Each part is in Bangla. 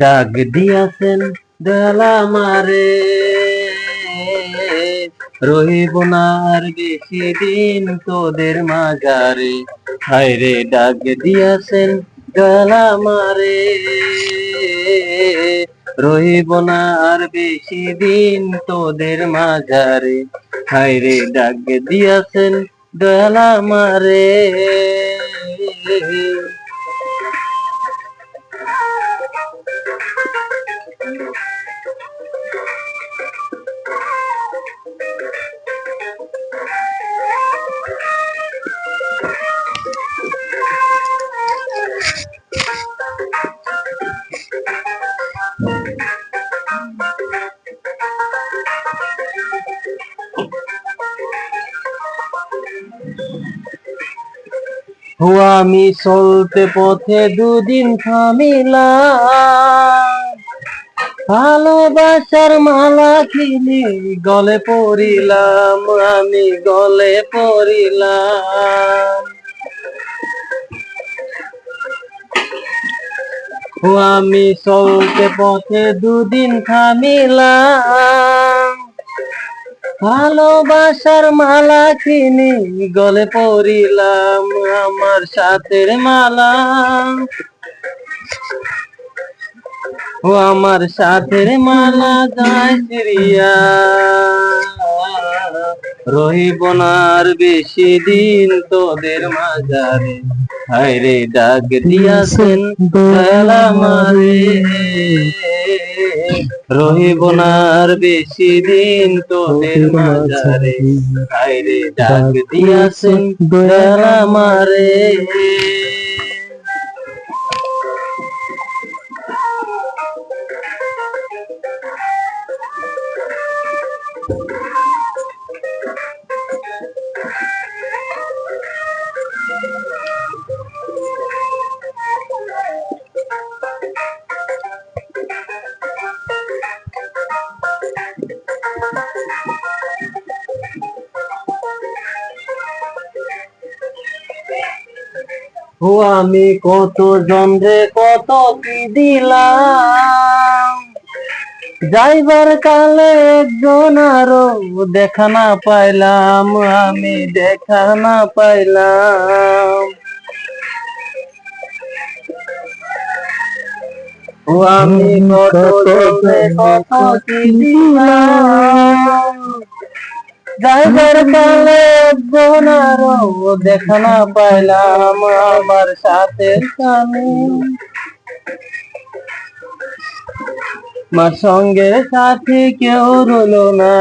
ডাক দিয়াছেন দয়াল আমারে, রহিব না আর বেশি দিন তোদের মাঝারে। হায়রে ডাক দিয়াছেন দয়াল আমারে, রহিব না আর বেশি দিন তোদের মাঝারে। হায়রে ডাক দিয়াছেন দয়াল আমারে। আমি চলতে পথে দুদিন থামিলাম, ভালোবাসার মালা কিনে গলে পড়িলাম, আমি গলে পড়িলাম। আমি চলতে পথে দুদিন থামিলাম, ভালোবাসার মালা কিনে গলে পড়িলাম, আমার সাথের মালা। আমার সাথের মালা যায় ছিড়িয়া, রহিব না আর বেশি দিন তোদের মাঝারে। হায়রে ডাক দিয়াছেন দয়াল আমারে, রহিব না আর বেশি দিন তোদের মাঝারে। হায়রে ডাক দিয়াছেন দয়াল আমারে। আমি কত জনরে কত কি দিলাম, যাইবার কালে একজন আরো দেখা না পাইলাম, আমি দেখা না পাইলাম। আমি কত জনরে কত কি দিলাম, যাইবার কালে একজন আরো দেখা না পাইলাম, আমার সাথে স্বামী মার সঙ্গে সাথী কেউ রইল না,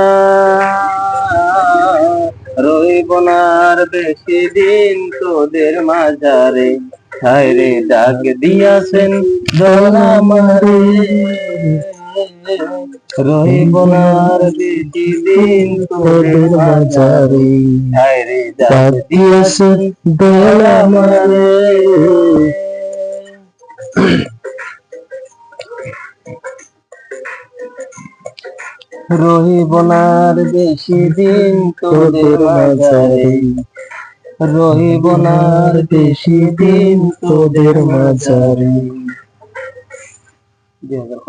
রইব না আর বেশি দিন তোদের মাঝারে। হায়রে ডাক দিয়াছেন দয়াল আমারে, রহিব না আর বেশি দিন তোদের মাঝারে। হায়রে ডাক দিয়াছেন দয়াল আমারে। রহিব না আর বেশি দিন তোদের মাঝারে, রহিব না আর বেশি দিন তোদের মাঝারে।